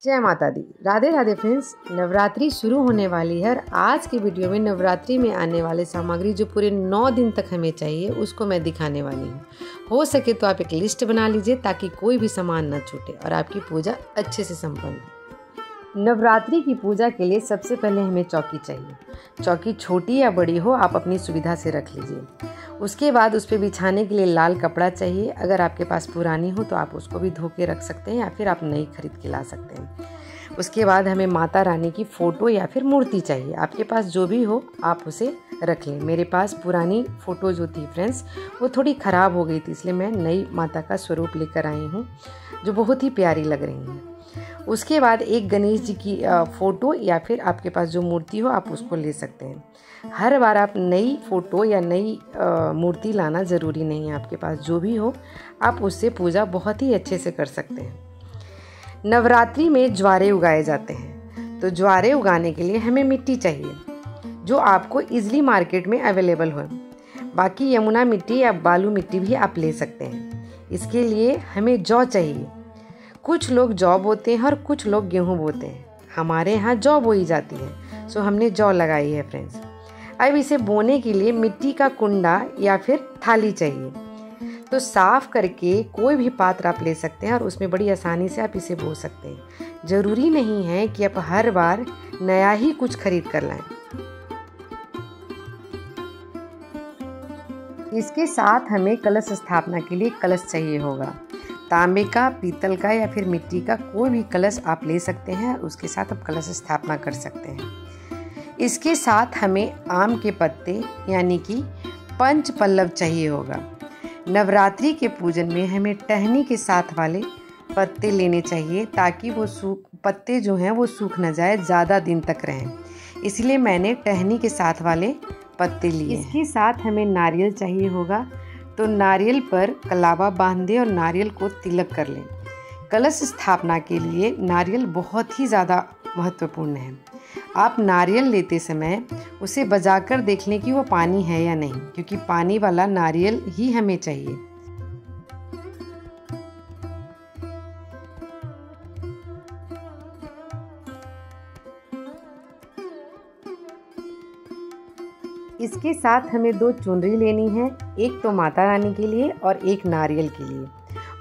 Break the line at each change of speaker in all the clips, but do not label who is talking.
जय माता दी। राधे राधे फ्रेंड्स। नवरात्रि शुरू होने वाली है। आज की वीडियो में नवरात्रि में आने वाले सामग्री जो पूरे 9 दिन तक हमें चाहिए उसको मैं दिखाने वाली हूँ। हो सके तो आप एक लिस्ट बना लीजिए ताकि कोई भी सामान न छूटे और आपकी पूजा अच्छे से संपन्न हो। नवरात्रि की पूजा के लिए सबसे पहले हमें चौकी चाहिए। चौकी छोटी या बड़ी हो, आप अपनी सुविधा से रख लीजिए। उसके बाद उस पर बिछाने के लिए लाल कपड़ा चाहिए। अगर आपके पास पुरानी हो तो आप उसको भी धो के रख सकते हैं या फिर आप नई खरीद के ला सकते हैं। उसके बाद हमें माता रानी की फ़ोटो या फिर मूर्ति चाहिए। आपके पास जो भी हो आप उसे रख लें। मेरे पास पुरानी फ़ोटो जो थी फ्रेंड्स वो थोड़ी ख़राब हो गई थी, इसलिए मैं नई माता का स्वरूप लेकर आई हूँ जो बहुत ही प्यारी लग रही है। उसके बाद एक गणेश जी की फ़ोटो या फिर आपके पास जो मूर्ति हो आप उसको ले सकते हैं। हर बार आप नई फ़ोटो या नई मूर्ति लाना ज़रूरी नहीं है। आपके पास जो भी हो आप उससे पूजा बहुत ही अच्छे से कर सकते हैं। नवरात्रि में ज्वारे उगाए जाते हैं, तो ज्वारे उगाने के लिए हमें मिट्टी चाहिए जो आपको इजीली मार्केट में अवेलेबल हो। बाकी यमुना मिट्टी या बालू मिट्टी भी आप ले सकते हैं। इसके लिए हमें जौ चाहिए। कुछ लोग जौ बोते हैं और कुछ लोग गेहूँ बोते हैं। हमारे यहाँ जौ बोई जाती है, सो हमने जौ लगाई है फ्रेंड्स। अब इसे बोने के लिए मिट्टी का कुंडा या फिर थाली चाहिए। तो साफ करके कोई भी पात्र आप ले सकते हैं और उसमें बड़ी आसानी से आप इसे बो सकते हैं। ज़रूरी नहीं है कि आप हर बार नया ही कुछ खरीद कर लाएं। इसके साथ हमें कलश स्थापना के लिए कलश चाहिए होगा। तांबे का, पीतल का या फिर मिट्टी का कोई भी कलश आप ले सकते हैं। उसके साथ आप कलश स्थापना कर सकते हैं। इसके साथ हमें आम के पत्ते यानी कि पंच पल्लव चाहिए होगा। नवरात्रि के पूजन में हमें टहनी के साथ वाले पत्ते लेने चाहिए ताकि वो पत्ते जो हैं वो सूख न जाए, ज़्यादा दिन तक रहें। इसलिए मैंने टहनी के साथ वाले पत्ते लिए। इसके साथ हमें नारियल चाहिए होगा, तो नारियल पर कलावा बांध दें और नारियल को तिलक कर लें। कलश स्थापना के लिए नारियल बहुत ही ज़्यादा महत्वपूर्ण है। आप नारियल लेते समय उसे बजाकर देख लें कि वो पानी है या नहीं, क्योंकि पानी वाला नारियल ही हमें चाहिए। इसके साथ हमें 2 चुनरी लेनी है, एक तो माता रानी के लिए और एक नारियल के लिए,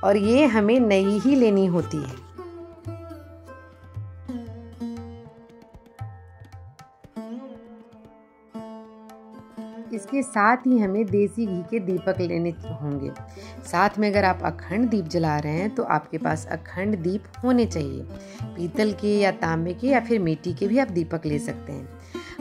और ये हमें नई ही लेनी होती है। इसके साथ ही हमें देसी घी के दीपक लेने होंगे। साथ में अगर आप अखंड दीप जला रहे हैं तो आपके पास अखंड दीप होने चाहिए। पीतल के या तांबे के या फिर मिट्टी के भी आप दीपक ले सकते हैं।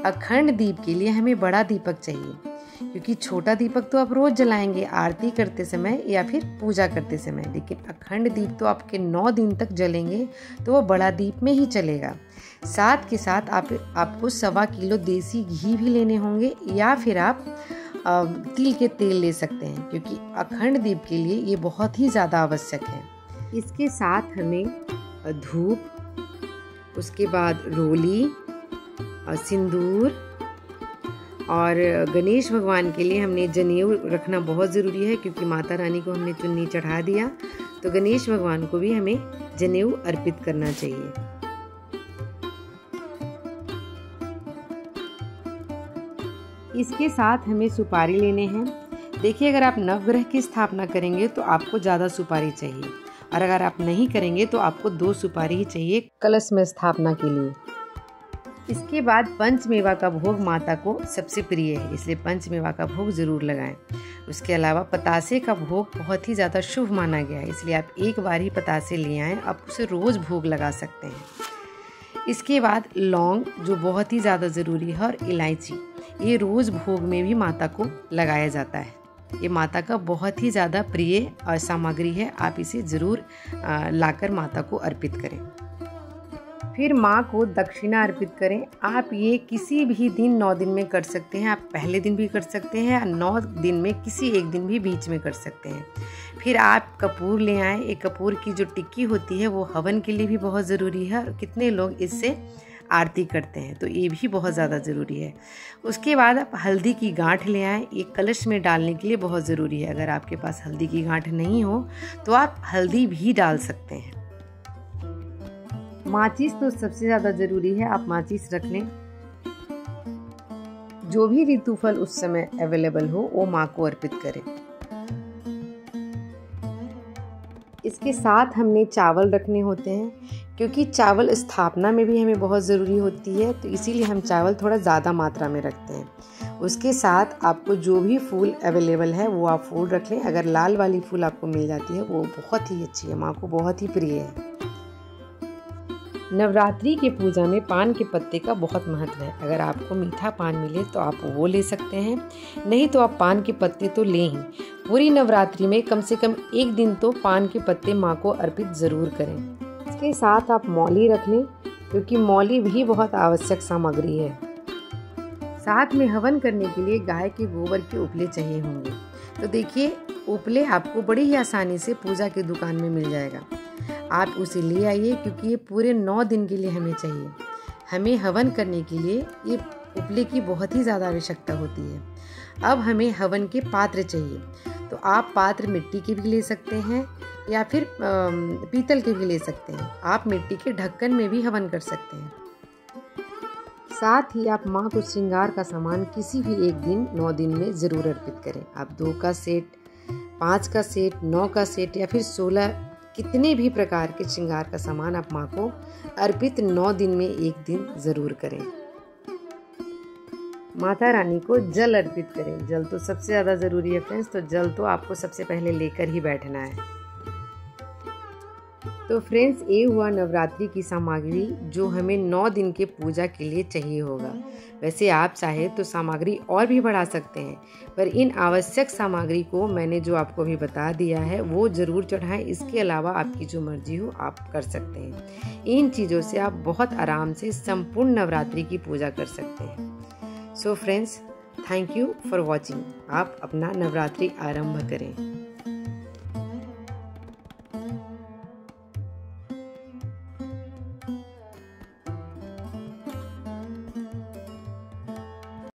अखंड दीप के लिए हमें बड़ा दीपक चाहिए, क्योंकि छोटा दीपक तो आप रोज जलाएंगे आरती करते समय या फिर पूजा करते समय, लेकिन अखंड दीप तो आपके 9 दिन तक जलेंगे, तो वो बड़ा दीप में ही चलेगा। साथ के साथ आपको 1.25 किलो देसी घी भी लेने होंगे या फिर आप तिल के तेल ले सकते हैं, क्योंकि अखंड दीप के लिए ये बहुत ही ज़्यादा आवश्यक है। इसके साथ हमें धूप, उसके बाद रोली और सिंदूर, और गणेश भगवान के लिए हमने जनेऊ रखना बहुत ज़रूरी है, क्योंकि माता रानी को हमने चुन्नी चढ़ा दिया, तो गणेश भगवान को भी हमें जनेऊ अर्पित करना चाहिए। इसके साथ हमें सुपारी लेने हैं। देखिए, अगर आप नवग्रह की स्थापना करेंगे तो आपको ज़्यादा सुपारी चाहिए, और अगर आप नहीं करेंगे तो आपको 2 सुपारी ही चाहिए कलश में स्थापना के लिए। इसके बाद पंचमेवा का भोग माता को सबसे प्रिय है, इसलिए पंचमेवा का भोग ज़रूर लगाएं। उसके अलावा पतासे का भोग बहुत ही ज़्यादा शुभ माना गया है, इसलिए आप एक बार ही पतासे ले आएँ, आप उसे रोज़ भोग लगा सकते हैं। इसके बाद लौंग जो बहुत ही ज़्यादा ज़रूरी है, और इलायची, ये रोज़ भोग में भी माता को लगाया जाता है। ये माता का बहुत ही ज़्यादा प्रिय सामग्री है, आप इसे ज़रूर लाकर माता को अर्पित करें। फिर माँ को दक्षिणा अर्पित करें। आप ये किसी भी दिन 9 दिन में कर सकते हैं। आप पहले दिन भी कर सकते हैं, 9 दिन में किसी एक दिन भी बीच में कर सकते हैं। फिर आप कपूर ले आएँ। एक कपूर की जो टिक्की होती है वो हवन के लिए भी बहुत ज़रूरी है, और कितने लोग इससे आरती करते हैं, तो ये भी बहुत ज़्यादा ज़रूरी है। उसके बाद आप हल्दी की गांठ ले आएँ। ये कलश में डालने के लिए बहुत ज़रूरी है। अगर आपके पास हल्दी की गांठ नहीं हो तो आप हल्दी भी डाल सकते हैं। माचिस तो सबसे ज़्यादा ज़रूरी है, आप माचिस रख लें। जो भी ऋतुफल उस समय अवेलेबल हो वो माँ को अर्पित करें। इसके साथ हमने चावल रखने होते हैं, क्योंकि चावल स्थापना में भी हमें बहुत ज़रूरी होती है, तो इसीलिए हम चावल थोड़ा ज़्यादा मात्रा में रखते हैं। उसके साथ आपको जो भी फूल अवेलेबल है वो आप फूल रख लें। अगर लाल वाली फूल आपको मिल जाती है वो बहुत ही अच्छी है, माँ को बहुत ही प्रिय है। नवरात्रि के पूजा में पान के पत्ते का बहुत महत्व है। अगर आपको मीठा पान मिले तो आप वो ले सकते हैं, नहीं तो आप पान के पत्ते तो लें ही। पूरी नवरात्रि में कम से कम एक दिन तो पान के पत्ते माँ को अर्पित ज़रूर करें। इसके साथ आप मौली रख लें, क्योंकि मौली भी बहुत आवश्यक सामग्री है। साथ में हवन करने के लिए गाय के गोबर के उपले चाहिए होंगे। तो देखिए, उपले आपको बड़ी ही आसानी से पूजा की दुकान में मिल जाएगा। आप उसे ले आइए, क्योंकि ये पूरे 9 दिन के लिए हमें चाहिए। हमें हवन करने के लिए ये उपले की बहुत ही ज़्यादा आवश्यकता होती है। अब हमें हवन के पात्र चाहिए, तो आप पात्र मिट्टी के भी ले सकते हैं या फिर पीतल के भी ले सकते हैं। आप मिट्टी के ढक्कन में भी हवन कर सकते हैं। साथ ही आप माँ को श्रृंगार का सामान किसी भी एक दिन 9 दिन में ज़रूर अर्पित करें। आप 2 का सेट, 5 का सेट, 9 का सेट या फिर 16, कितने भी प्रकार के श्रृंगार का सामान आप माँ को अर्पित 9 दिन में एक दिन ज़रूर करें। माता रानी को जल अर्पित करें। जल तो सबसे ज़्यादा ज़रूरी है फ्रेंड्स, तो जल तो आपको सबसे पहले लेकर ही बैठना है। तो फ्रेंड्स, ये हुआ नवरात्रि की सामग्री जो हमें 9 दिन के पूजा के लिए चाहिए होगा। वैसे आप चाहे तो सामग्री और भी बढ़ा सकते हैं, पर इन आवश्यक सामग्री को मैंने जो आपको अभी बता दिया है वो ज़रूर चढ़ाएं। इसके अलावा आपकी जो मर्जी हो आप कर सकते हैं। इन चीज़ों से आप बहुत आराम से संपूर्ण नवरात्रि की पूजा कर सकते हैं। So friends, thank you for watching. आप अपना नवरात्रि आरंभ करें।